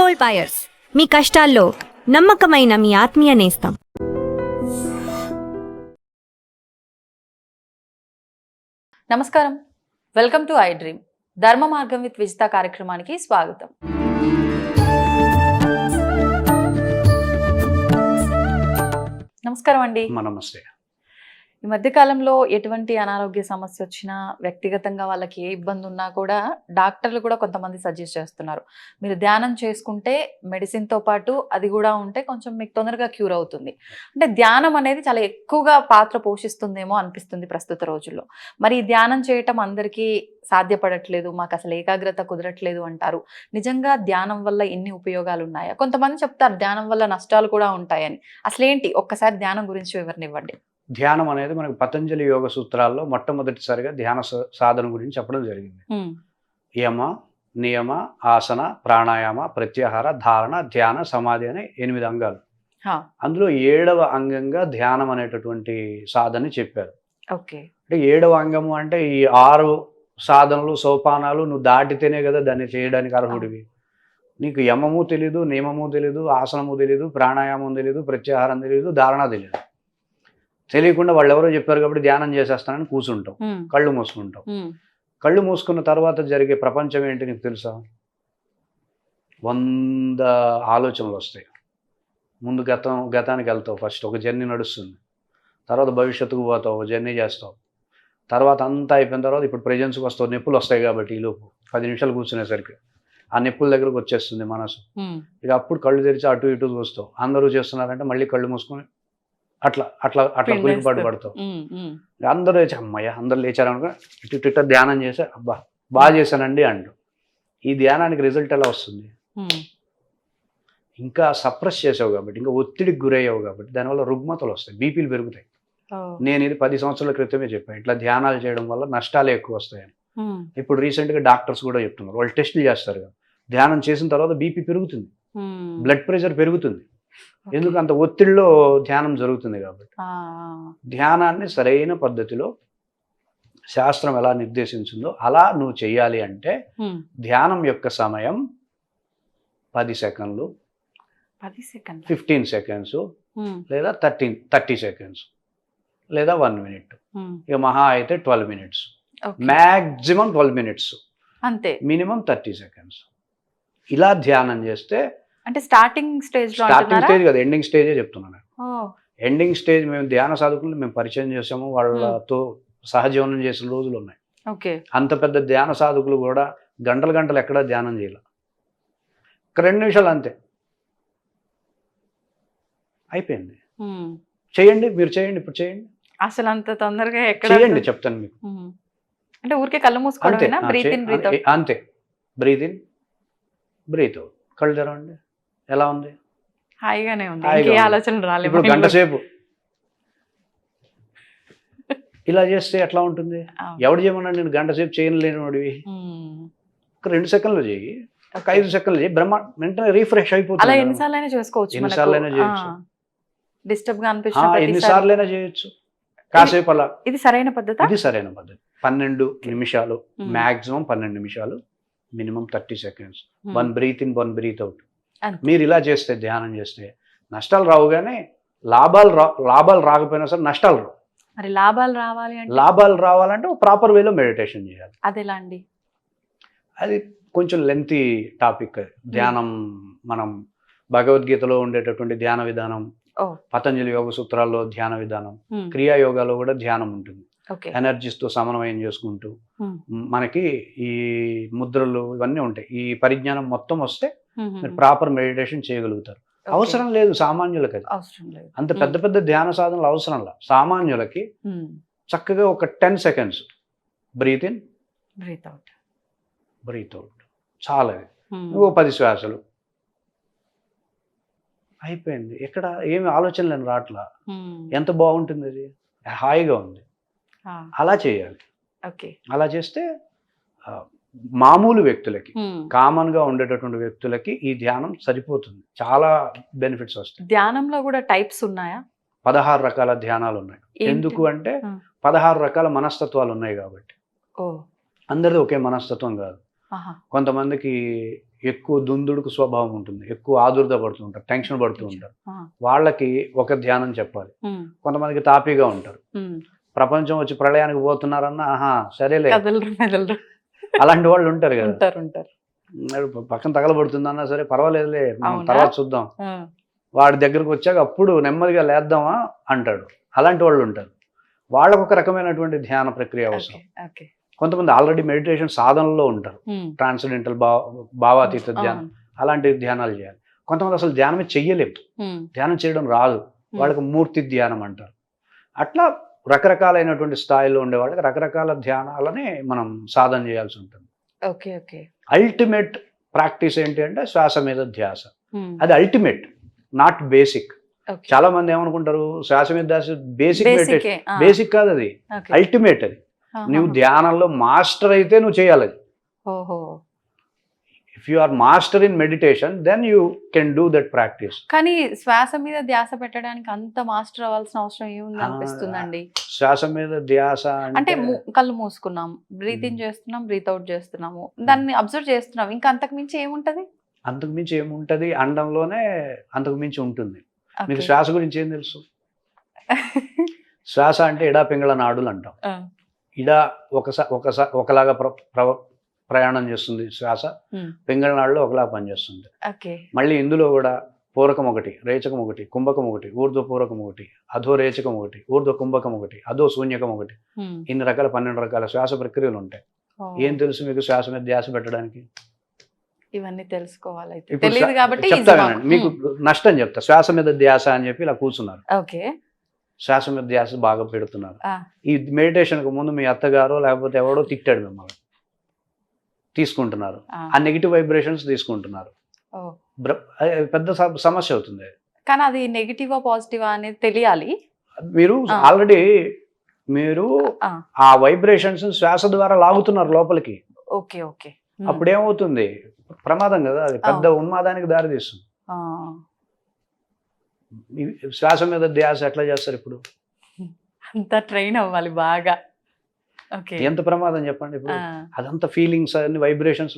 Gold buyers, మీ కష్టాల్లో నమ్మకమైన మీ ఆత్మీయ నేస్తం. నమస్కారం, వెల్కమ్ టు ఐ డ్రీమ్. ధర్మ మార్గం విత్ విజిత కార్యక్రమానికి స్వాగతం. నమస్కారం అండి. నమస్తే. ఈ మధ్య కాలంలో ఎటువంటి అనారోగ్య సమస్య వచ్చినా, వ్యక్తిగతంగా వాళ్ళకి ఏ ఇబ్బంది ఉన్నా కూడా డాక్టర్లు కూడా కొంతమంది సజెస్ట్ చేస్తున్నారు, మీరు ధ్యానం చేసుకుంటే మెడిసిన్తో పాటు అది కూడా ఉంటే కొంచెం మీకు తొందరగా క్యూర్ అవుతుంది. అంటే ధ్యానం అనేది చాలా ఎక్కువగా పాత్ర పోషిస్తుందేమో అనిపిస్తుంది ప్రస్తుత రోజుల్లో. మరి ఈ ధ్యానం చేయటం అందరికీ సాధ్యపడట్లేదు, మాకు అసలు ఏకాగ్రత కుదరట్లేదు అంటారు. నిజంగా ధ్యానం వల్ల ఎన్ని ఉపయోగాలు ఉన్నాయా? కొంతమంది చెప్తారు ధ్యానం వల్ల నష్టాలు కూడా ఉంటాయని. అసలేంటి, ఒక్కసారి ధ్యానం గురించి వివరణ ఇవ్వండి. ధ్యానం అనేది మనకు పతంజలి యోగ సూత్రాల్లో మొట్టమొదటిసారిగా ధ్యాన సాధన గురించి చెప్పడం జరిగింది. యమ, నియమ, ఆసన, ప్రాణాయామ, ప్రత్యాహార, ధారణ, ధ్యాన, సమాధి అనే 8 అంగాలు. అందులో 7వ అంగంగా ధ్యానం అనేటటువంటి సాధన చెప్పారు. ఓకే. అంటే 7వ అంగము అంటే ఈ 6 సాధనలు సోపానాలు నువ్వు దాటితేనే కదా దాన్ని చేయడానికి అర్హుడివి. నీకు యమము తెలీదు, నియమము తెలీదు, ఆసనము తెలీదు, ప్రాణాయామం తెలీదు, ప్రత్యాహారం తెలీదు, ధారణ తెలీదు. తెలియకుండా వాళ్ళు ఎవరో చెప్పారు కాబట్టి ధ్యానం చేసేస్తానని కూర్చుంటాం, కళ్ళు మూసుకుంటాం. కళ్ళు మూసుకున్న తర్వాత జరిగే ప్రపంచం ఏంటి నీకు తెలుసా? 100 ఆలోచనలు వస్తాయి. ముందు గతానికి వెళ్తావు, ఫస్ట్ ఒక జర్నీ నడుస్తుంది. తర్వాత భవిష్యత్తుకు పోతావు, జర్నీ చేస్తావు. తర్వాత అంతా అయిపోయిన తర్వాత ఇప్పుడు ప్రెజెన్స్కి వస్తావు. నొప్పులు వస్తాయి కాబట్టి ఈలోపు 10 నిమిషాలు కూర్చునేసరికి ఆ నొప్పుల దగ్గరకు వచ్చేస్తుంది మనసు. ఇక అప్పుడు కళ్ళు తెరిచి అటు ఇటు చూస్తావు. అందరూ చేస్తున్నారంటే మళ్ళీ కళ్ళు మూసుకొని అట్లా అట్లా అట్లా కులికిపాటు పడతావు. అందరూ లేచి అమ్మయ్య అందరూ లేచారనుకో ఇటు ధ్యానం చేసి అబ్బా బాగా చేశానండి అంటూ. ఈ ధ్యానానికి రిజల్ట్ ఎలా వస్తుంది? ఇంకా సప్రెస్ చేసావు కాబట్టి, ఇంకా ఒత్తిడికి గురయ్యావు కాబట్టి దానివల్ల రుగ్మతలు వస్తాయి, బీపీలు పెరుగుతాయి. నేను ఇది 10 సంవత్సరాల క్రితమే చెప్పాను, ఇట్లా ధ్యానాలు చేయడం వల్ల నష్టాలు ఎక్కువ వస్తాయని. ఇప్పుడు రీసెంట్గా డాక్టర్స్ కూడా చెప్తున్నారు, వాళ్ళు టెస్టులు చేస్తారు కదా, ధ్యానం చేసిన తర్వాత బీపీ పెరుగుతుంది, బ్లడ్ ప్రెషర్ పెరుగుతుంది. ఎందుకు? అంత ఒత్తిడిలో ధ్యానం జరుగుతుంది కాబట్టి. ధ్యానాన్ని సరైన పద్ధతిలో శాస్త్రం ఎలా నిర్దేశించిందో అలా నువ్వు చెయ్యాలి అంటే ధ్యానం యొక్క సమయం 10 సెకండ్లు, 15 సెకండ్స్, లేదా 30 సెకండ్స్, లేదా 1 మినిట్. ఇక మహా అయితే 12 మినిట్స్, మ్యాక్సిమం 12 మినిట్స్, అంతే. Minimum 30 seconds. ఇలా ధ్యానం చేస్తే అంటే స్టార్టింగ్ స్టేజ్ కదా, ఎండింగ్ స్టేజే చెప్తున్నాను. ఎండింగ్ స్టేజ్ మేము ధ్యాన సాధకులు మేము పరిచయం చేసాము, వాళ్ళతో సహజీవనం చేసిన రోజులు ఉన్నాయి. అంత పెద్ద ధ్యాన సాధకులు కూడా గంటలు ఎక్కడా ధ్యానం చేయాలి, 2 నిమిషాలు అంతే అయిపోయింది. చేయండి, మీరు చేయండి, ఇప్పుడు చేయండి. అసలు అంత తొందరగా ఎక్కడ చేయండి చెప్తాను మీకు. అంటే ఊరికే కళ్ళు మూసుకోవడమేనా? బ్రీత్ ఇన్ బ్రీత్ అవుట్ అంతే. Breathe in breathe out. కళ్ళు తెరవండి. ఎలా ఉంది? హాయిగానే ఉంది, ఏ ఆలోచనలు రాలేదు. ఇప్పుడు గంట సేపు ఇలా చేస్తే ఎట్లా ఉంటుంది? ఎవడు చేయమన్నాడు నేను గంట సేపు చేయలేని వాడివి? 2 సెకండ్లు చేయి, 5 సెకండ్లు చేయి, వెంటనే రీఫ్రెష్ అయిపోతుంది. అలా ఎన్నిసార్లైనా చేసుకోవచ్చు, ఎన్నిసార్లైనా చేయొచ్చు, డిస్టర్బ్ గా అనిపించిన ఎన్నిసార్లైనా చేయొచ్చు. కాసేపు అలా. ఇది సరైన పద్ధతి. ఇది సరైన పద్ధతి. 12 నిమిషాలు, మాక్సిమం 12 నిమిషాలు, minimum 30 seconds. 1 breathe in 1 breathe out. మీరు ఇలా చేస్తే, ధ్యానం చేస్తే నష్టాలు రావు, కానీ లాభాలు రాకపోయినా సరే నష్టాలు రావు. మరి లాభాలు రావాలంటే ప్రాపర్ వేలో మెడిటేషన్ చేయాలి. అది ఎలా అండి? అది కొంచెం లెంతీ టాపిక్. ధ్యానం మనం భగవద్గీతలో ఉండేటటువంటి ధ్యాన విధానం, పతంజలి యోగ సూత్రాల్లో ధ్యాన విధానం, క్రియాయోగాలో కూడా ధ్యానం ఉంటుంది. ఎనర్జీస్తో సమన్వయం చేసుకుంటూ మనకి ఈ ముద్రలు ఇవన్నీ ఉంటాయి. ఈ పరిజ్ఞానం మొత్తం వస్తే మీరు ప్రాపర్ మెడిటేషన్ చేయగలుగుతారు. అవసరం లేదు సామాన్యులకి, అది అంత పెద్ద పెద్ద ధ్యాన సాధనలు అవసరం లేదు. సామాన్యులకి చక్కగా ఒక 10 seconds breathe in breathe out చాలా. ఇంకో 10 శ్వాసలు అయిపోయింది. ఎక్కడ ఏమి ఆలోచనలు రావట్లా. ఎంత బాగుంటుంది, అది హాయిగా ఉంది. అలా చేయాలి. అలా చేస్తే మామూలు వ్యక్తులకి, కామన్ గా ఉండేటటువంటి వ్యక్తులకి ఈ ధ్యానం సరిపోతుంది. చాలా బెనిఫిట్స్ వస్తాయి. ధ్యానంలో కూడా టైప్స్ ఉన్నాయా? 16 రకాల ధ్యానాలు ఉన్నాయి. ఎందుకు అంటే 16 రకాల మనస్తత్వాలు ఉన్నాయి కాబట్టి. అందరిది ఒకే మనస్తత్వం కాదు. కొంతమందికి ఎక్కువ దుందుడుకు స్వభావం ఉంటుంది, ఎక్కువ ఆదుర్ద పడుతూ ఉంటారు, టెన్షన్ పడుతూ ఉంటారు. వాళ్ళకి ఒక ధ్యానం చెప్పాలి. కొంతమందికి తాపీగా ఉంటారు, ప్రపంచం వచ్చి ప్రళయానికి పోతున్నారన్నా ఆహా సరేలే, అలాంటి వాళ్ళు ఉంటారు కదా, పక్కన తగలబడుతుందన్నా సరే పర్వాలేదులే మనం తర్వాత చూద్దాం, వాడి దగ్గరకు వచ్చాక అప్పుడు నెమ్మదిగా లేద్దామా అంటాడు. అలాంటి వాళ్ళు ఉంటారు. వాళ్ళకు ఒక రకమైనటువంటి ధ్యాన ప్రక్రియ అవసరం. కొంతమంది ఆల్రెడీ మెడిటేషన్ సాధనలో ఉంటారు, ట్రాన్సెండెంటల్ భావాతీత ధ్యానం, అలాంటి ధ్యానాలు చేయాలి. కొంతమంది అసలు ధ్యానమే చెయ్యలేము, ధ్యానం చేయడం రాదు, వాళ్ళకి మూర్తి ధ్యానం అంటారు. అట్లా రకరకాలైనటువంటి స్థాయిలో ఉండే వాళ్ళకి రకరకాల ధ్యానాలని మనం సాధన చేయాల్సి ఉంటుంది. అల్టిమేట్ ప్రాక్టీస్ ఏంటి అంటే శ్వాస మీద ధ్యాస. అది అల్టిమేట్, నాట్ బేసిక్. చాలా మంది ఏమనుకుంటారు శ్వాస మీద ధ్యాస బేసిక్ మెడిటేషన్. బేసిక్ కాదు, అది అల్టిమేట్. అది నువ్వు ధ్యానంలో మాస్టర్ అయితే నువ్వు చేయాలి అది. If you are master in meditation then you can do that practice. కానీ శ్వాస మీద ధ్యాస పెట్టడానికి అంత మాస్టర్ అవ్వాల్సిన అవసరం ఏముంది అనిపిస్తుందండి. శ్వాస మీద ధ్యాస అంటే కళ్ళు మూసుకున్నాం, బ్రీత్ ఇన్ చేస్తున్నాం, బ్రీత్ అవుట్ చేస్తున్నాము, దాన్ని అబ్జర్వ్ చేస్తున్నాం, ఇంకా అంతకు మించి ఏముంటది? అంతకు మించి ఏముంటది, అండంలోనే అంతకు మించి ఉంటుంది. మీకు శ్వాస గురించి ఏం తెలుసు? శ్వాస అంటే ఇడా పింగళ నాడులు అంటాం. ఇడా ఒకలాగా ప్రయాణం చేస్తుంది శ్వాస, పింగళ నాడులో ఒకలా పనిచేస్తుంది. మళ్ళీ ఇందులో కూడా పూరకం ఒకటి, రేచకం ఒకటి, కుంభకం ఒకటి, ఊర్ధ్వ పూరకం ఒకటి, అధో రేచకం ఒకటి, ఊర్ధ్వ కుంభకం ఒకటి, అధో శూన్యకం ఒకటి, ఇన్ని రకాల 12 రకాల శ్వాస ప్రక్రియలు ఉంటాయి. ఏం తెలుసు మీకు శ్వాస మీద ధ్యాస పెట్టడానికి? ఇవన్నీ తెలుసుకోవాలి. చెప్తానండి, మీకు నష్టం చెప్తా. శ్వాస మీద ధ్యాస అని చెప్పి ఇలా కూర్చున్నారు, శ్వాస మీద ధ్యాస బాగా పెడుతున్నారు. ఈ మెడిటేషన్కు ముందు మీ అత్తగారో లేకపోతే ఎవడో తిట్టాడు మిమ్మల్ని, తీసుకుంటున్నారు, ఆ నెగిటివ్ వైబ్రేషన్స్ తీసుకుంటున్నారు, పెద్ద సమస్య అవుతుంది. కానీ అది నెగిటివా పాజిటివా అనేది తెలియాలి. మీరు ఆల్రెడీ ఆ వైబ్రేషన్స్ శ్వాస ద్వారా లాగుతున్నారు లోపలికి. అప్పుడు ఏమవుతుంది? ప్రమాదం కదా, అది పెద్ద ఉన్మాదానికి దారి తీస్తుంది. శ్వాస మీద ధ్యాస ఎట్లా చేస్తారు? ఇప్పుడు అంతా ట్రైన్ అవ్వాలి బాగా. ఎంత ప్రమాదం చెప్పండి. ఇప్పుడు అదంతా ఫీలింగ్స్ అన్ని వైబ్రేషన్స్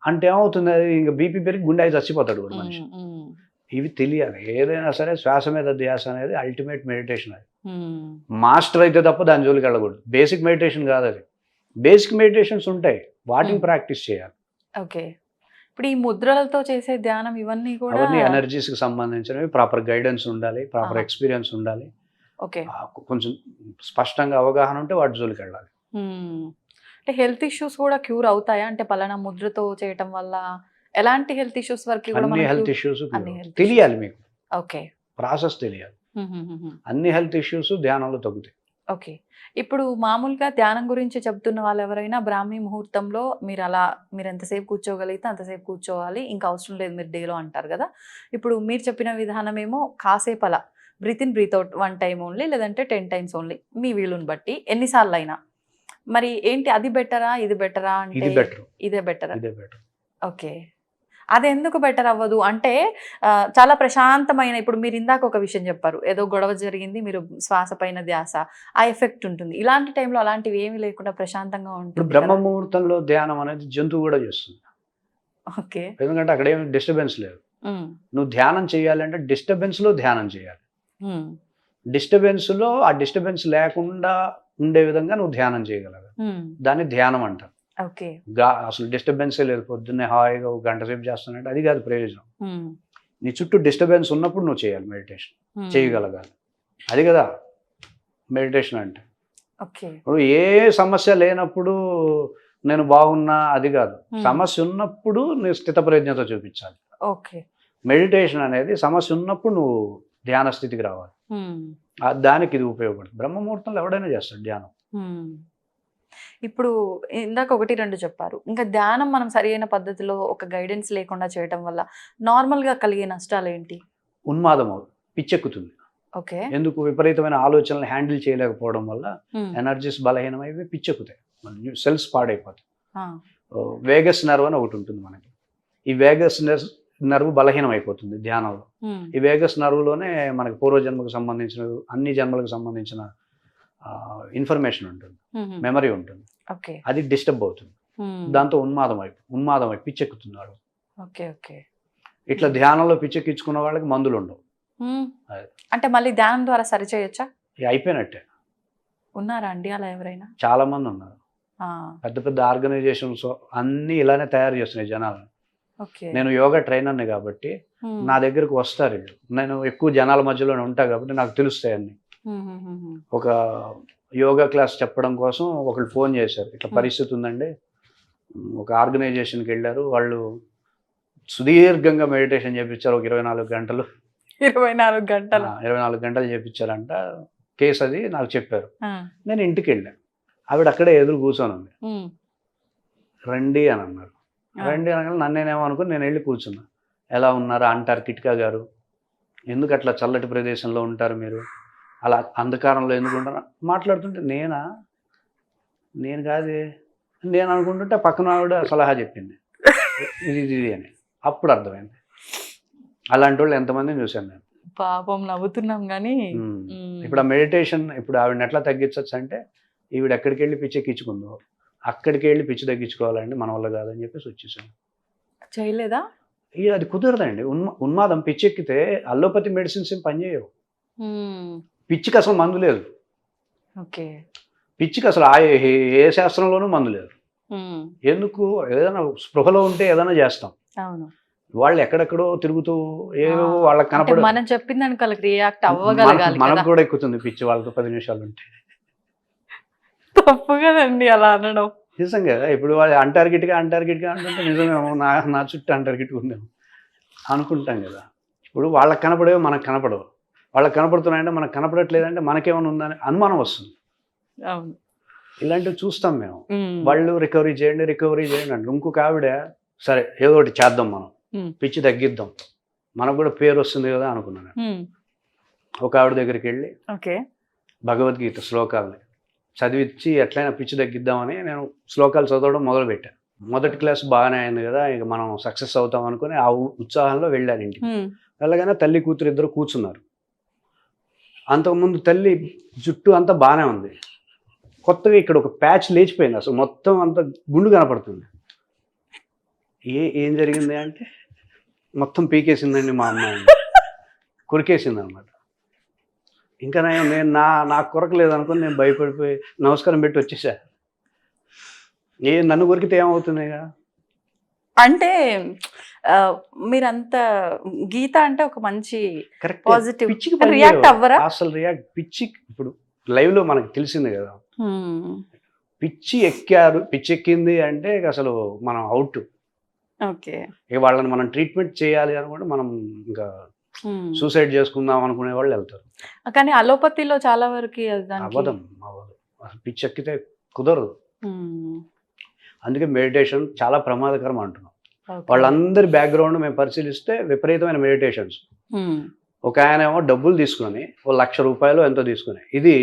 అంటే ఏమవుతుంది? అది ఇంకా బీపీ పెరిగి గుండె అయి చచ్చిపోతాడు కూడా మనిషి. ఇవి తెలియాలి. ఏదైనా సరే శ్వాస మీద ధ్యాస అనేది అల్టిమేట్ మెడిటేషన్. అది మాస్టర్ అయితే తప్ప దాని జోలికి వెళ్ళకూడదు. బేసిక్ మెడిటేషన్ కాదు అది. బేసిక్ మెడిటేషన్స్ ఉంటాయి, వాటిని ప్రాక్టీస్ చేయాలి. ఇప్పుడు ఈ ముద్రలతో చేసే ధ్యానం ఇవన్నీ కూడా అవన్నీ ఎనర్జీస్ కి సంబంధించినవి. ప్రాపర్ గైడెన్స్ ఉండాలి, ప్రాపర్ ఎక్స్పీరియన్స్ ఉండాలి, కొంచెం స్పష్టంగా అవగాహన ఉంటే వాటి జోలికి వెళ్ళాలి. అంటే హెల్త్ ఇష్యూస్ కూడా క్యూర్ అవుతాయా? అంటే పలానా ముద్రతో చేయటం వల్ల ఎలాంటి హెల్త్ ఇష్యూస్ వరకు? అన్ని హెల్త్ ఇష్యూస్ తెలియాలి మీకు, ప్రాసెస్ తెలియాలి. అన్ని హెల్త్ ఇష్యూస్ ధ్యానంలో తగ్గుతాయి. ఇప్పుడు మామూలుగా ధ్యానం గురించి చెప్తున్న వాళ్ళు ఎవరైనా బ్రాహ్మీ ముహూర్తంలో మీరు ఎంతసేపు కూర్చోగలిగితే అంతసేపు కూర్చోవాలి, ఇంకా అవసరం లేదు మీరు డేలో అంటారు కదా. ఇప్పుడు మీరు చెప్పిన విధానం ఏమో కాసేపు అలా breathe in breathe out 1 time only, లేదంటే 10 టైమ్స్ ఓన్లీ, మీ వీలుని బట్టి ఎన్నిసార్లు అయినా. మరి ఏంటి, అది బెటరా ఇది బెటరా? అంటే ఇదే బెటరా? అది ఎందుకు బెటర్ అవ్వదు అంటే చాలా ప్రశాంతమైన, ఇప్పుడు మీరు ఇందాక ఒక విషయం చెప్పారు, ఏదో గొడవ జరిగింది, మీరు శ్వాస పైన ధ్యాస, ఆ ఎఫెక్ట్ ఉంటుంది. ఇలాంటి టైంలో అలాంటివి ఏమీ లేకుండా ప్రశాంతంగా ఉంటుంది. బ్రహ్మ ముహూర్తంలో ధ్యానం అనేది జంతువు కూడా చేస్తుంది. ఎందుకంటే అక్కడ ఏమి డిస్టర్బెన్స్ లేదు. నువ్వు ధ్యానం చేయాలంటే డిస్టర్బెన్స్ లో ధ్యానం చేయాలి. డిస్టర్బెన్స్ లో ఆ డిస్టర్బెన్స్ లేకుండా ఉండే విధంగా నువ్వు ధ్యానం చేయగలగాలి. దాన్ని ధ్యానం అంటారు. అసలు డిస్టర్బెన్సే లేదు, పొద్దున్నే హాయిగా 1 గంట సేపు చేస్తానంటే అది కాదు ప్రయోజనం. నీ చుట్టూ డిస్టర్బెన్స్ ఉన్నప్పుడు నువ్వు చేయాలి మెడిటేషన్, చేయగలగాలి. అది కదా మెడిటేషన్ అంటే. ఇప్పుడు ఏ సమస్య లేనప్పుడు నేను బాగున్నా అది కాదు, సమస్య ఉన్నప్పుడు నువ్వు స్థిత ప్రజ్ఞతో చూపించాలి. మెడిటేషన్ అనేది సమస్య ఉన్నప్పుడు నువ్వు ధ్యాన స్థితికి రావాలి. దానికి ఇది ఉపయోగపడుతుంది. బ్రహ్మముహూర్తంలో ఎవడైనా చేస్తాడు ధ్యానం. ఇప్పుడు ఇందాక 1-2 చెప్పారు. ఇంకా ధ్యానం మనం సరైన పద్ధతిలో ఒక గైడెన్స్ లేకుండా చేయటం వల్ల నార్మల్గా కలిగే నష్టాలు ఏంటి? ఉన్మాదం అవుతుంది, పిచ్చెక్కుతుంది. ఎందుకు? విపరీతమైన ఆలోచనలు హ్యాండిల్ చేయలేకపోవడం వల్ల ఎనర్జీస్ బలహీనమైపోయి పిచ్చెక్కుతాయి, సెల్స్ పాడైపోతాయి. వేగస్ నర్వ్ అని ఒకటి ఉంటుంది మనకి. ఈ వేగస్ నర్వ్ బలహీనం అయిపోతుంది ధ్యానంలో. ఈ వేగస్ నర్వ్లోనే మనకి పూర్వజన్మకు సంబంధించిన అన్ని జన్మలకు సంబంధించిన ఇన్ఫర్మేషన్ ఉంటుంది, మెమరీ ఉంటుంది. అది డిస్టర్బ్ అవుతుంది. దాంతో ఉన్మాదం అయి పిచ్చెక్కుతున్నాడు. Okay okay. ఇట్లా ధ్యానంలో పిచ్చెక్కించుకున్న వాళ్ళకి మందులు ఉండవు. అది. అంటే మళ్ళీ ధ్యానం ద్వారా సరి చేయొచ్చా? ఇక అయిపోయినట్టే. ఉన్నారా అండి అలా ఎవరైనా? చాలా మంది ఉన్నారు. ఆ, పెద్ద పెద్ద ఆర్గనైజేషన్స్ అన్నీ ఇలానే తయారు చేస్తున్నాయి జనాలను. ఓకే. నేను యోగా ట్రైనర్ని కాబట్టి నా దగ్గరకు వస్తారు వీళ్ళు. నేను ఎక్కువ జనాల మధ్యలోనే ఉంటా కాబట్టి నాకు తెలుస్తాయి అన్ని. ఒక యోగా క్లాస్ చెప్పడం కోసం ఒకళ్ళు ఫోన్ చేశారు, ఇట్లా పరిస్థితి ఉందండి, ఒక ఆర్గనైజేషన్కి వెళ్ళారు, వాళ్ళు సుదీర్ఘంగా మెడిటేషన్ చేయించారు, ఒక 24 గంటలు 24 గంటలు. 24 గంటలు చేయించారంట. కేసు అది నాకు చెప్పారు. నేను ఇంటికి వెళ్ళాను, ఆవిడ అక్కడే ఎదురు కూర్చొని ఉంది. రండి అని అన్నారు. రండి అనగా నన్నేమనుకుని నేను వెళ్ళి కూర్చున్నా. ఎలా ఉన్నారు అంటార్కిటికా గారు, ఎందుకు అట్లా చల్లటి ప్రదేశంలో ఉంటారు మీరు, అలా అంధకారంలో ఎందుకు ఉంటారు మాట్లాడుతుంటే నేను కాదే నేను అనుకుంటుంటే పక్కన ఆవిడ సలహా చెప్పింది ఇది అని. అప్పుడు అర్థమైంది. అలాంటి వాళ్ళు ఎంతమందిని చూశాను నేను. పాపం నవ్వుతున్నాం కానీ ఇప్పుడు ఆ మెడిటేషన్ ఇప్పుడు ఆవిడని ఎట్లా తగ్గించవచ్చు అంటే, ఈవిడ ఎక్కడికి వెళ్ళి పిచ్చెక్కించుకుందో అక్కడికి వెళ్ళి పిచ్చి తగ్గించుకోవాలండి, మన వల్ల కాదని చెప్పేసి వచ్చేసాను. చేయలేదా? ఇక అది కుదరదండి. ఉన్మాదం పిచ్చెక్కితే అల్లోపతి మెడిసిన్స్ ఏం పనిచేయవు. పిచ్చికి అసలు మందు లేదు. ఓకే. పిచ్చికి అసలు ఏ శాస్త్రంలోనూ మందు లేదు. ఎందుకు, ఏదైనా స్పృహలో ఉంటే ఏదైనా చేస్తాం. అవును. వాళ్ళు ఎక్కడెక్కడో తిరుగుతూ ఏవో వాళ్ళకి కనపడ మనం చెప్పిన దానికి వాళ్ళకి రియాక్ట్ అవ్వగలగాలి. మనకు కూడా ఎక్కుతుంది పిచ్చి వాళ్ళతో 10 నిమిషాలు ఉంటే. తప్పు కదండి అలా అనడం. నిజంగా ఇప్పుడు వాళ్ళు అంటార్కిటికా అంటుంటే నిజమేమో, నా చుట్టూ అంటార్కిటికా ఉందేమో అనుకుంటాం కదా. ఇప్పుడు వాళ్ళకి కనపడేవో మనకు కనపడవు, వాళ్ళకి కనపడుతున్నాయంటే మనకు కనపడట్లేదంటే మనకేమైనా ఉందని అనుమానం వస్తుంది. అవును. ఇలాంటివి చూస్తాం మేము. వాళ్ళు రికవరీ చేయండి అంటే ఇంకొక ఆవిడ సరే ఏదో ఒకటి చేద్దాం, మనం పిచ్చి తగ్గిద్దాం, మనకు కూడా పేరు వస్తుంది కదా అనుకున్నాను. ఒక ఆవిడ దగ్గరికి వెళ్ళి భగవద్గీత శ్లోకాలని చదివించి ఎట్లయినా పిచ్చి తగ్గిద్దామని నేను శ్లోకాలు చదవడం మొదలుపెట్టాను. మొదటి క్లాస్ బాగానే అయింది కదా, ఇక మనం సక్సెస్ అవుతాం అనుకుని ఆ ఉత్సాహంలో వెళ్ళాను ఇంటికి. వెళ్ళగానే తల్లి కూతురు ఇద్దరు కూర్చున్నారు. అంతకుముందు తల్లి జుట్టు అంతా బాగానే ఉంది, కొత్తగా ఇక్కడ ఒక ప్యాచ్ లేచిపోయింది, అసలు మొత్తం అంత గుండు కనపడుతుంది. ఏం జరిగింది అంటే మొత్తం పీకేసిందండి మా అమ్మాయి, కొరికేసింది అనమాట. ఇంకా నేను నాకు కొరకలేదు అనుకుని నేను భయపడిపోయి నమస్కారం పెట్టి వచ్చేసా. నన్ను కొరికితే ఏమవుతుంది ఇక. అంటే మీరంత గీత అంటే ఒక మంచి పాజిటివ్ రియాక్ట్ అవ్వరా అసలు? పిచ్చి ఇప్పుడు లైవ్ లో మనకు తెలిసింది కదా, పిచ్చి ఎక్కింది అంటే అసలు మనం అవుట్. ఓకే. ఇక వాళ్ళని మనం ట్రీట్మెంట్ చేయాలి అనుకుంటే మనం ఇంకా సూసైడ్ చేసుకుందాం అనుకునే వాళ్ళు వెళ్తారు. కానీ అలోపతిలో చాలా వరకు అవ్వదు, అసలు పిచ్చి ఎక్కితే కుదరదు. అందుకే మెడిటేషన్ చాలా ప్రమాదకరం అంటున్నాం. వాళ్ళందరి బ్యాక్గ్రౌండ్ మేము పరిశీలిస్తే విపరీతమైన మెడిటేషన్స్. ఒక ఆయన ఏమో డబ్బులు తీసుకొని ₹1,00,000 ఎంతో తీసుకుని, ఇది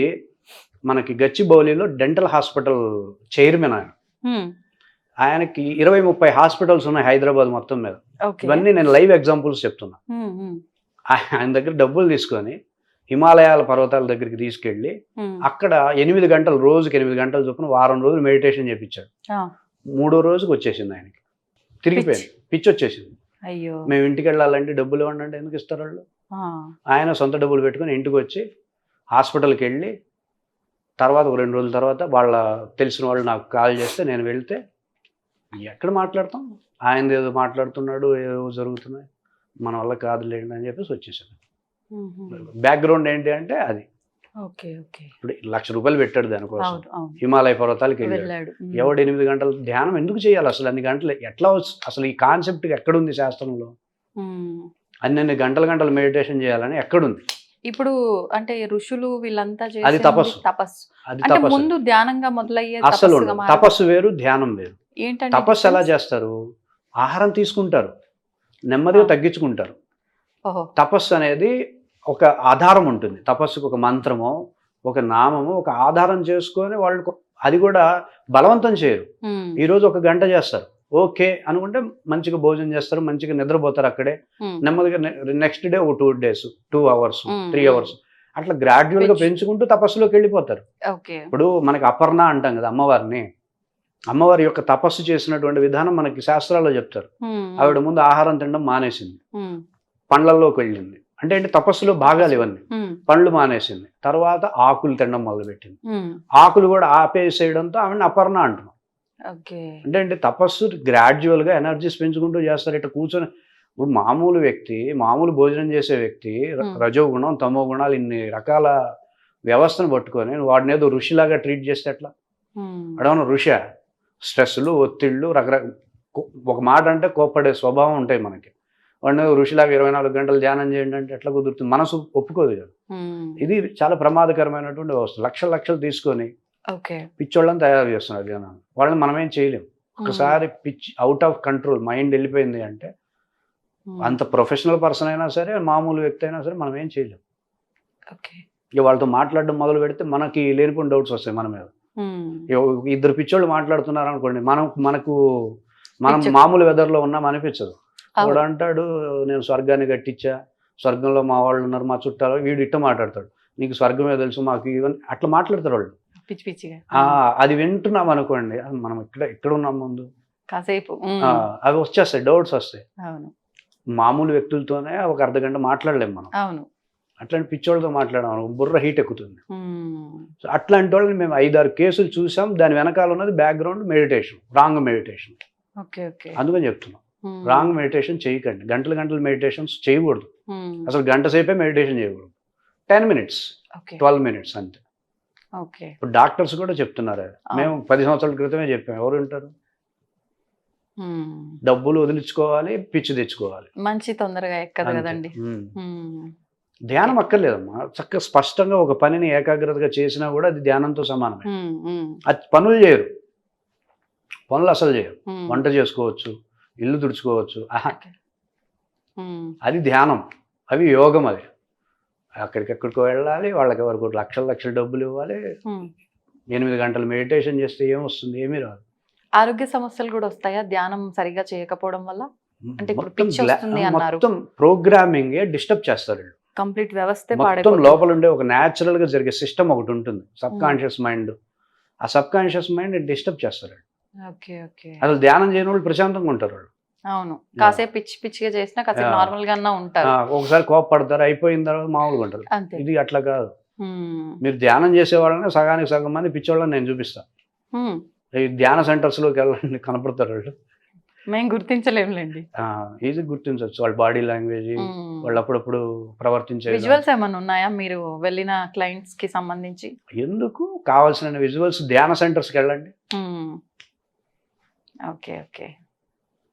మనకి గచ్చిబౌలిలో డెంటల్ హాస్పిటల్ చైర్మన్ ఆయన. ఆయనకి 20-30 హాస్పిటల్స్ ఉన్నాయి హైదరాబాద్ మొత్తం మీద. ఇవన్నీ నేను లైవ్ ఎగ్జాంపుల్స్ చెప్తున్నా. ఆయన దగ్గర డబ్బులు తీసుకొని హిమాలయాల పర్వతాల దగ్గరికి తీసుకెళ్ళి అక్కడ 8 గంటలు, రోజుకి 8 గంటలు చొప్పున వారం రోజులు మెడిటేషన్ చేయించాడు. 3వ రోజుకి వచ్చేసింది ఆయనకి, తిరిగిపోయింది, పిచ్చి వచ్చేసింది. మేము ఇంటికి వెళ్ళాలంటే డబ్బులు ఇవ్వండి అంటే ఎందుకు ఇస్తారు వాళ్ళు? ఆయన సొంత డబ్బులు పెట్టుకుని ఇంటికి వచ్చి హాస్పిటల్కి వెళ్ళి తర్వాత ఒక 2 రోజుల తర్వాత వాళ్ళ తెలిసిన వాళ్ళు నాకు కాల్ చేస్తే నేను వెళ్తే ఎక్కడ మాట్లాడతాం, ఆయన ఏదో మాట్లాడుతున్నాడు, ఏదో జరుగుతున్నాయి, మన వల్ల కాదులేండి అని చెప్పేసి వచ్చేసాను. బ్యాక్గ్రౌండ్ ఏంటి అంటే అది. ఇప్పుడు ₹1,00,000 పెట్టాడు దానికోసం, హిమాలయ పర్వతాలకి వెళ్ళాడు. ఎవడు 8 గంటలు ధ్యానం ఎందుకు చేయాలి అసలు? అన్ని గంటలు ఎట్లా అసలు ఈ కాన్సెప్ట్ ఎక్కడుంది శాస్త్రంలో? అన్ని గంటలు మెడిటేషన్ చేయాలని ఎక్కడుంది? ఇప్పుడు అంటే ఋషులు వీళ్ళంతా అది తపస్సు. అంటే ముందు ధ్యానంగా మొదలయ్యే అసలు తపస్సు వేరు, ధ్యానం వేరు. తపస్సు ఎలా చేస్తారు? ఆహారం తీసుకుంటారు, నెమ్మదిగా తగ్గించుకుంటారు. తపస్సు అనేది ఒక ఆధారం ఉంటుంది. తపస్సుకు ఒక మంత్రమో ఒక నామమో ఒక ఆధారం చేసుకొని వాళ్ళు అది కూడా బలవంతం చేయరు. ఈరోజు 1 గంట చేస్తారు, ఓకే అనుకుంటే మంచిగా భోజనం చేస్తారు, మంచిగా నిద్రపోతారు అక్కడే. నెమ్మదిగా నెక్స్ట్ డే ఒక 2 days, 2 hours, 3 hours అట్లా గ్రాడ్యువల్ గా పెంచుకుంటూ తపస్సులోకి వెళ్ళిపోతారు. ఇప్పుడు మనకి అపర్ణ అంటాం కదా అమ్మవారిని, అమ్మవారి యొక్క తపస్సు చేసినటువంటి విధానం మనకి శాస్త్రాల్లో చెప్తారు. ఆవిడ ముందు ఆహారం తినడం మానేసింది, పండ్లల్లోకి వెళ్ళింది. అంటే తపస్సులో భాగాలు ఇవన్నీ. పండ్లు మానేసింది, తర్వాత ఆకులు తినడం మొదలుపెట్టింది. ఆకులు కూడా ఆపేసేయడంతో ఆవిడని అపర్ణ అంటున్నాం. అంటే తపస్సు గ్రాడ్యువల్ గా ఎనర్జీస్ పెంచుకుంటూ చేస్తారు. ఇట్లా కూర్చొని ఇప్పుడు మామూలు వ్యక్తి, మామూలు భోజనం చేసే వ్యక్తి రజోగుణం తమో గుణాలు ఇన్ని రకాల వ్యవస్థను పట్టుకొని వాడిని ఏదో ఋషిలాగా ట్రీట్ చేస్తే ఎట్లా? అడవన ఋషి స్ట్రెస్లు, ఒత్తిళ్ళు, రకరకాల ఒక మాట అంటే కోప్పడే స్వభావం ఉంటాయి మనకి. వాడిని ఋషిలాగా 24 గంటలు ధ్యానం చేయండి అంటే ఎట్లా కుదురుతుంది? మనసు ఒప్పుకోదు కదా. ఇది చాలా ప్రమాదకరమైనటువంటి వ్యవస్థ. లక్షలు తీసుకొని పిచ్చోళ్ళని తయారు చేస్తున్నారు ధ్యానాన్ని. వాళ్ళని మనమేం చేయలేం. ఒకసారి pitch out of control mind వెళ్ళిపోయింది అంటే అంత ప్రొఫెషనల్ పర్సన్ అయినా సరే, మామూలు వ్యక్తి అయినా సరే మనం ఏం చేయలేం. ఇక వాళ్ళతో మాట్లాడడం మొదలు పెడితే మనకి లేనిపోయిన డౌట్స్ వస్తాయి మన మీద. ఇద్దరు పిచ్చోళ్ళు మాట్లాడుతున్నారు అనుకోండి, మనం మామూలు వెదర్లో ఉన్నాం అనిపించదు. వాడు అంటాడు నేను స్వర్గాన్ని కట్టించా, స్వర్గంలో మా వాళ్ళు ఉన్నారు, మా చుట్టాలు. వీడు ఇట్ట మాట్లాడతాడు, నీకు స్వర్గమే తెలుసు మాకు ఇవన్నీ అట్లా మాట్లాడతారు వాళ్ళు పిచ్చి పిచ్చిగా. అది వింటున్నాం అనుకోండి, మనం ఇక్కడ ఉన్నాం ముందు కాసేపు అవి వచ్చేస్తాయి, డౌట్స్ వస్తాయి. మామూలు వ్యక్తులతోనే ఒక అర్ధగంట మాట్లాడలేము మనం. అట్లాంటి పిచ్చోళ్ళతో మాట్లాడడం బుర్ర హీట్ ఎక్కుతుంది. సో అట్లాంటి వాళ్ళని మేము 5-6 కేసులు చూసాం. దాని వెనకాల ఉన్నది బ్యాక్గ్రౌండ్ మెడిటేషన్, రాంగ్ మెడిటేషన్. అందుకని చెప్తున్నాం, రాంగ్ మెడిటేషన్ చేయకండి. గంటలు మెడిటేషన్స్ చేయకూడదు. అసలు గంట సేపే మెడిటేషన్ చేయకూడదు. 10 minutes 12 minutes అంతే. ఇప్పుడు డాక్టర్స్ కూడా చెప్తున్నారు. మేము 10 సంవత్సరాల క్రితమే చెప్పాము. ఎవరు వింటారు? డబ్బులు వదిలించుకోవాలి, పిచ్చి తెచ్చుకోవాలి, మంచి తొందరగా ఎక్కదు కదండి. ధ్యానం అక్కర్లేదమ్మా. చక్కగా స్పష్టంగా ఒక పనిని ఏకాగ్రతగా చేసినా కూడా అది ధ్యానంతో సమానమే. అది పనులు చేయరు, పనులు అసలు చేయరు. వంట చేసుకోవచ్చు, ఇల్లు తుడుచుకోవచ్చు, అది ధ్యానం, అవి యోగం. అది అక్కడికెక్కడికో వెళ్ళాలి, వాళ్ళకి వరకు లక్షల డబ్బులు ఇవ్వాలి. 8 గంటలు మెడిటేషన్ చేస్తే ఏమొస్తుంది? ఏమీ రాదు. ఆరోగ్య సమస్యలు కూడా వస్తాయా ధ్యానం సరిగా చేయకపోవడం వల్ల? అంటే మొత్తం ప్రోగ్రామింగ్ డిస్టర్బ్ చేస్తారు. కంప్లీట్ వ్యవస్థ మొత్తం లోపల ఉండే ఒక న్యాచురల్ గా జరిగే సిస్టమ్ ఒకటి ఉంటుంది, సబ్ కాన్షియస్ మైండ్. ఆ సబ్ కాన్షియస్ మైండ్ డిస్టర్బ్ చేస్తారు. అసలు ధ్యానం చేయని వాళ్ళు ప్రశాంతంగా ఉంటారు. అవును, కాసేపు పిచ్చిగా చేసినా కాసేపు నార్మల్ గా ఉంటారు. ఒకసారి కోపపడతారు, అయిపోయిన తర్వాత మామూలుగా ఉంటారు. ఇది అట్లా కాదు. మీరు ధ్యానం చేసే వాళ్ళని సగానికి సగం మంది పిచ్చోళ్ళని నేను చూపిస్తా. ఈ ధ్యాన సెంటర్స్ లోకి వెళ్ళండి, కనపడతారు వాళ్ళు. మేము గుర్తించలేములేండి. ఈజీ గుర్తించవచ్చు వాళ్ళ బాడీ లాంగ్వేజ్, వాళ్ళు అప్పుడప్పుడు ప్రవర్తించే విజువల్స్ ఏమైనా ఉన్నాయా మీరు వెళ్ళిన క్లయింట్స్ కి సంబంధించి? ఎందుకు కావాల్సిన విజువల్స్ ధ్యాన సెంటర్స్కి వెళ్ళండి.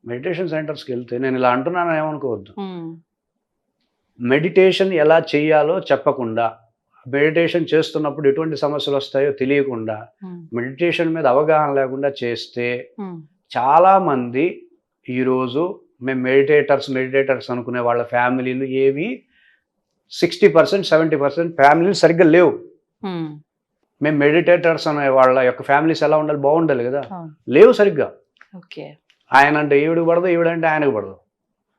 మెడిటేషన్ సెంటర్స్కి వెళ్తే నేను ఇలా అంటున్నాను ఏమనుకోవద్దు. మెడిటేషన్ ఎలా చేయాలో చెప్పకుండా, మెడిటేషన్ చేస్తున్నప్పుడు ఎటువంటి సమస్యలు వస్తాయో తెలియకుండా, మెడిటేషన్ మీద అవగాహన లేకుండా చేస్తే చాలా మంది ఈరోజు మేము మెడిటేటర్స్ అనుకునే వాళ్ళ ఫ్యామిలీలు ఏవి 60% 70% ఫ్యామిలీలు సరిగ్గా లేవు. మేము మెడిటేటర్స్ అనే వాళ్ళ యొక్క ఫ్యామిలీస్ ఎలా ఉండాలి, బాగుండాలి కదా, లేవు సరిగ్గా. ఆయన అంటే ఈవిడికి పడదు, ఈవిడంటే ఆయనకు పడదు.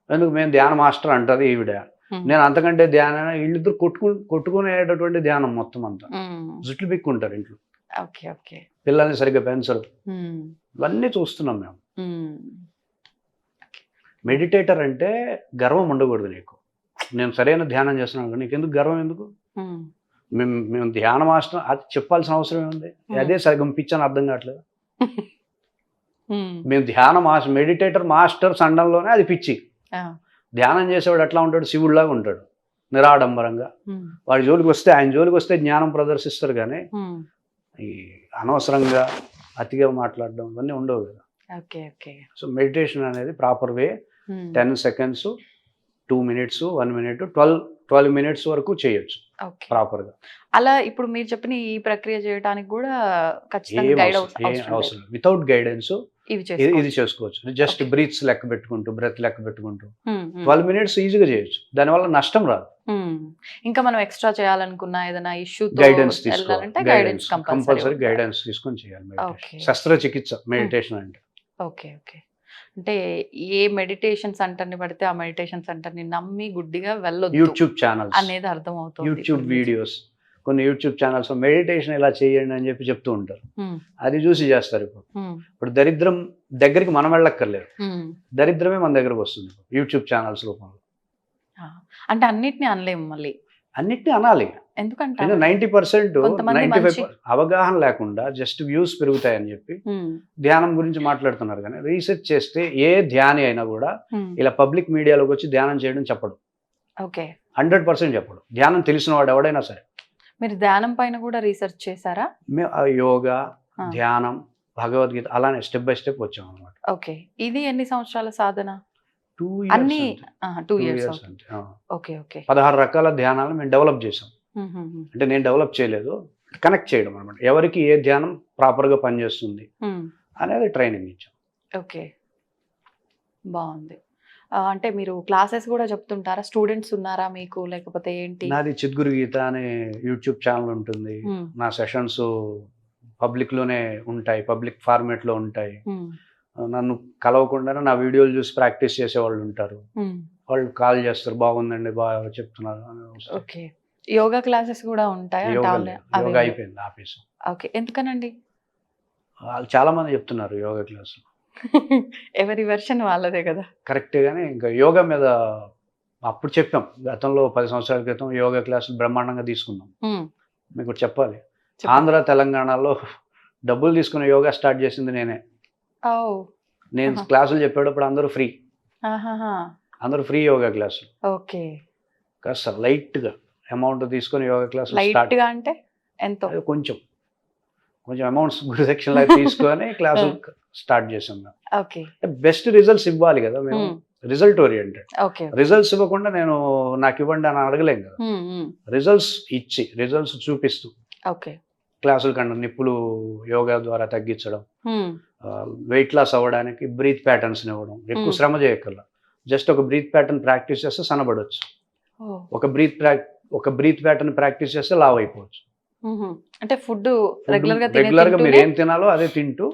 ఎందుకు? మేము ధ్యాన మాస్టర్ అంటది ఈవిడ, నేను అంతకంటే ధ్యానం. వీళ్ళిద్దరు కొట్టుకునేటటువంటి ధ్యానం మొత్తం అంతా. జుట్లు పిక్కుంటారు ఇంట్లో, పిల్లల్ని సరిగ్గా పెంచరు. ఇవన్నీ చూస్తున్నాం మేము. మెడిటేటర్ అంటే గర్వం ఉండకూడదు నీకు. నేను సరైన ధ్యానం చేస్తున్నాను, నీకు ఎందుకు గర్వం? ఎందుకు? మేము ధ్యాన మాస్టర్ అది చెప్పాల్సిన అవసరం ఏముంది? అదే సరిగ్గా పిచ్చని అర్థం కావట్లేదు. మేము ధ్యాన మెడిటేటర్ మాస్టర్స్ అనడంలోనే అది పిచ్చి. ధ్యానం చేసేవాడు ఎట్లా ఉంటాడు? శివుడిలాగా ఉంటాడు, నిరాడంబరంగా. వాడి జోలికి వస్తే, ఆయన జోలికి వస్తే జ్ఞానం ప్రదర్శిస్తారు. కానీ ఈ అనవసరంగా అతిగా మాట్లాడడం ఇవన్నీ ఉండవు కదా. సో మెడిటేషన్ అనేది proper way 10 seconds 2 minutes 1 minute 12 minutes వరకు చేయొచ్చు ప్రాపర్ గా. అలా ఇప్పుడు మీరు చెప్పిన ఈ ప్రక్రియ చేయడానికి కూడా ఖచ్చితంగా గైడ్ అవసరం. వితౌట్ గైడెన్స్ ఇది చేసుకోవచ్చు. జస్ట్ బ్రీత్ లెక్క పెట్టుకుంటూ 12 minutes ఈజీగా చేయొచ్చు. దానివల్ల నష్టం రాదు. ఇంకా మనం ఎక్స్ట్రా చేయాలనుకున్నా ఏదైనా ఇష్యూ గైడెన్స్ తీసుకోవాలంటే కంపల్సరీ గైడెన్స్ తీసుకొని చేయాలి. శస్త్రచికిత్స మెడిటేషన్ అంటే. అంటే ఏ మెడిటేషన్ సెంటర్ ని పడితే ఆ మెడిటేషన్ సెంటర్ ని నమ్మి గుడ్డిగా వెళ్ళొద్దు. యూట్యూబ్ ఛానల్స్ అనేది అర్థం అవుతుంది. యూట్యూబ్ వీడియోస్ కొన్ని యూట్యూబ్ ఛానల్స్ మెడిటేషన్ ఇలా చేయండి అని చెప్పి చెప్తూ ఉంటారు. అది చూసి చేస్తారు. ఇప్పుడు దరిద్రం దగ్గరికి మనం వెళ్ళక్కర్లేదు, దరిద్రమే మన దగ్గరకు వస్తుంది యూట్యూబ్ ఛానల్స్ రూపంలో. అంటే అన్నిటిని అనలేము, మళ్ళీ అన్నిటినీ అనాలి. ఎందుకంటే 90% 95% అవగాహన లేకుండా జస్ట్ వ్యూస్ పెరుగుతాయని చెప్పి ధ్యానం గురించి మాట్లాడుతున్నారు. కానీ రీసెర్చ్ చేస్తే ఏ ధ్యాని అయినా కూడా ఇలా పబ్లిక్ మీడియాలోకి వచ్చి ధ్యానం చేయడం చెప్పడు. ఓకే, 100% చెప్పడు. ధ్యానం తెలిసిన వాడు ఎవడైనా సరే. మీరు ధ్యానం పైన కూడా రీసెర్చ్ చేశారా? మేము యోగా, ధ్యానం, భగవద్గీత అలానే స్టెప్ బై స్టెప్ వచ్చాం అనమాట. ఓకే, ఇది ఎన్ని సంవత్సరాల సాధన? 2 అన్ని years 2 years. అంటే ఓకే ఓకే, 16 రకాల ధ్యానాలు మేము డెవలప్ చేసాం. అంటే నేను డెవలప్ చేయలేదు, కనెక్ట్ చేయడం అనమాట. ఎవరికి ఏ ధ్యానం ప్రాపర్గా పనిచేస్తుంది అనేది ట్రైనింగ్ ఇచ్చాం. ఓకే, బాగుంది. అంటే మీరు క్లాసెస్ కూడా చెప్తుంటారా? స్టూడెంట్స్ ఉన్నారా మీకు, లేకపోతే ఏంటి? నాది చిద్గురు గీత అనే యూట్యూబ్ ఛానల్ ఉంటుంది. నా సెషన్స్ పబ్లిక్ లోనే ఉంటాయి, పబ్లిక్ ఫార్మేట్ లో ఉంటాయి. నన్ను కలవకుండానే నా వీడియోలు చూసి ప్రాక్టీస్ చేసే వాళ్ళు ఉంటారు. వాళ్ళు కాల్ చేస్తారు, బాగుందండి, బాగా చెప్తున్నారు. ఓకే, యోగా క్లాసెస్ కూడా ఉంటాయి? యోగా అయిపోయింది, ఆఫీసు. ఓకే, ఎందుకనండి? వాళ్ళు చాలా మంది చెప్తున్నారు యోగా క్లాసు. ఎవరి వెర్షన్ వాళ్ళదే కదా. కరెక్టే, కానీ ఇంకా యోగా మీద అప్పుడు చెప్పాం. గతంలో 10 సంవత్సరాల క్రితం యోగా క్లాసులు బ్రహ్మాండంగా తీసుకున్నాం. మీకు చెప్పాలి, ఆంధ్ర తెలంగాణలో డబ్బులు తీసుకుని యోగా స్టార్ట్ చేసింది నేనే. నేను క్లాసులు చెప్పేటప్పుడు అందరూ ఫ్రీ, అందరూ ఫ్రీ యోగా క్లాసులు. ఓకే, కాస్త లైట్ గా అమౌంట్ తీసుకొని యోగా క్లాసులు లైట్ గా అంటే ఎంతో, కొంచెం అమౌంట్స్ గురుదక్షిణ తీసుకొని క్లాసులు స్టార్ట్ చేసాం. ఓకే, బెస్ట్ రిజల్ట్స్ ఇవ్వాలి కదా మేము, రిజల్ట్ ఓరియంటెడ్. ఓకే, రిజల్ట్స్ ఇవ్వకుండా నేను నాకు ఇవ్వండి అని అడగలేం కదా. రిజల్ట్స్ ఇచ్చి, రిజల్ట్స్ చూపిస్తూ ఓకే, క్లాసుల కన్నా నిప్పులు యోగా ద్వారా తగ్గించడం, వెయిట్ లాస్ అవ్వడానికి బ్రీత్ ప్యాటర్న్స్ ఇవ్వడం, ఎక్కువ శ్రమ చేయక్కర్లా. జస్ట్ ఒక బ్రీత్ ప్యాటర్న్ ప్రాక్టీస్ చేస్తే సన్నబడవచ్చు, ఒక బ్రీత్ ప్యాటర్న్ ప్రాక్టీస్ చేస్తే లావ్ అయిపోవచ్చు. అంటే ఫుడ్ రెగ్యులర్ గా మీరు ఏం తినాలో అదే తింటూ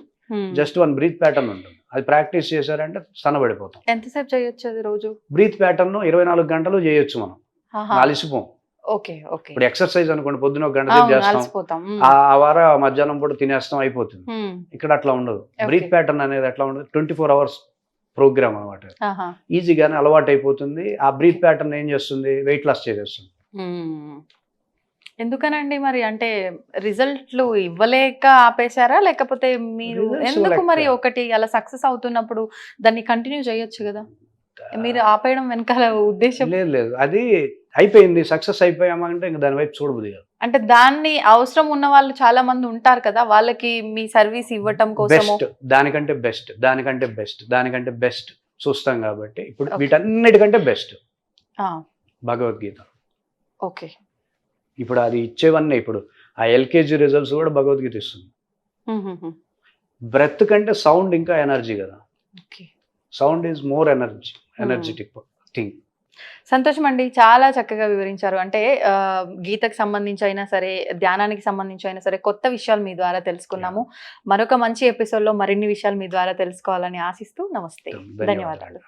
జస్ట్ 1 బ్రీత్ ప్యాటర్న్ ఉంటుంది. అది ప్రాక్టీస్ చేశారంటే సన్నబడిపోతాం. ఎంతసేపు చేయొచ్చు అది రోజు? బ్రీత్ ప్యాటర్న్ 24 గంటలు చేయొచ్చు మనం, అలసిపోం. ఓకే ఓకే, ఇప్పుడు ఎక్సర్సైజ్ అనుకోండి, పొద్దున 1 గంట సేపు చేస్తాం, ఆ వార మధ్యాహ్నం పూట తినేస్తాం, అయిపోతుంది. ఇక్కడ అట్లా ఉండదు. బ్రీత్ ప్యాటర్న్ అనేది ఎట్లా ఉండదు, 24 hours ప్రోగ్రామ్ అనమాట. ఈజీగానే అలవాటు అయిపోతుంది. ఆ బ్రీత్ ప్యాటర్న్ ఏం చేస్తుంది, వెయిట్ లాస్ చేసేస్తుంది. ఎందుకనండి మరి? అంటే రిజల్ట్లు ఇవ్వలేక ఆపేశారా, లేకపోతే మీరు ఎందుకు మరి ఒకటి అలా సక్సెస్ అవుతున్నప్పుడు దాన్ని కంటిన్యూ చేయొచ్చు కదా? మీరు ఆపేయడం వెనకాల ఉద్దేశం? లేదు, అది అయిపోయింది, సక్సెస్ అయిపోయామంటే ఇంకా దాని వైపు చూడబుద్ది కాదు. అంటే దాన్ని అవసరం ఉన్న వాళ్ళు చాలా మంది ఉంటారు కదా, వాళ్ళకి మీ సర్వీస్ ఇవ్వటం కోసం దానికంటే బెస్ట్ చూస్తాం కాబట్టి ఇప్పుడు వీటన్నిటికంటే బెస్ట్ భగవద్గీత. ఓకే, ఇప్పుడు అది ఇచ్చేవన్నీ, ఇప్పుడు ఆ LKG రిజల్ట్స్ కూడా భగవద్గీత ఇస్తుంది. బ్రెత్ కంటే సౌండ్ ఇంకా ఎనర్జీ కదా. Sound is more energetic thing. సంతోషం అండి, చాలా చక్కగా వివరించారు. అంటే గీతకు సంబంధించి అయినా సరే, ధ్యానానికి సంబంధించి అయినా సరే, కొత్త విషయాలు మీ ద్వారా తెలుసుకున్నాము. మరొక మంచి ఎపిసోడ్లో మరిన్ని విషయాలు మీ ద్వారా తెలుసుకోవాలని ఆశిస్తూ నమస్తే, ధన్యవాదాలు.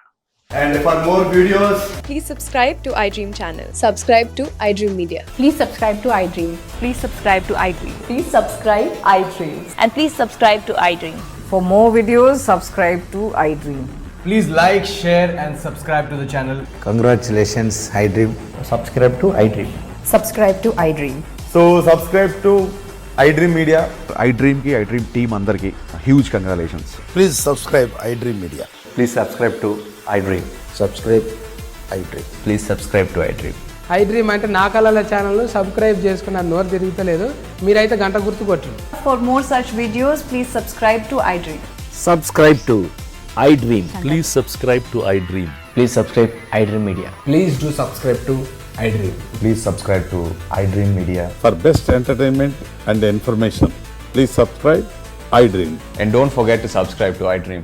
And for more videos, please subscribe to iDream channel. Subscribe to iDream Media. Please subscribe to iDream. Please subscribe to iDream. Please subscribe iDream. And please subscribe to iDream. For more videos, subscribe to iDream. please like, share and subscribe to the channel. Congratulations, iDream. Subscribe to iDream. Subscribe to iDream. So subscribe to iDream Media. iDream ki iDream team andarki huge congratulations. Please subscribe iDream Media. Please subscribe to iDream. Subscribe iDream. Please subscribe to iDream. iDream అంటే నా కళల ఛానల్ను subscribe చేసుకున్న నోరు తిరుగుతలేదు, మీరైతే గంట గుర్తు కొట్టండి. For more such videos, please subscribe to iDream. Subscribe to iDream. Please subscribe to iDream. Please subscribe iDream Media. Please do subscribe to iDream. Please subscribe to iDream Media. For best entertainment and information, please subscribe iDream. And don't forget to subscribe to iDream.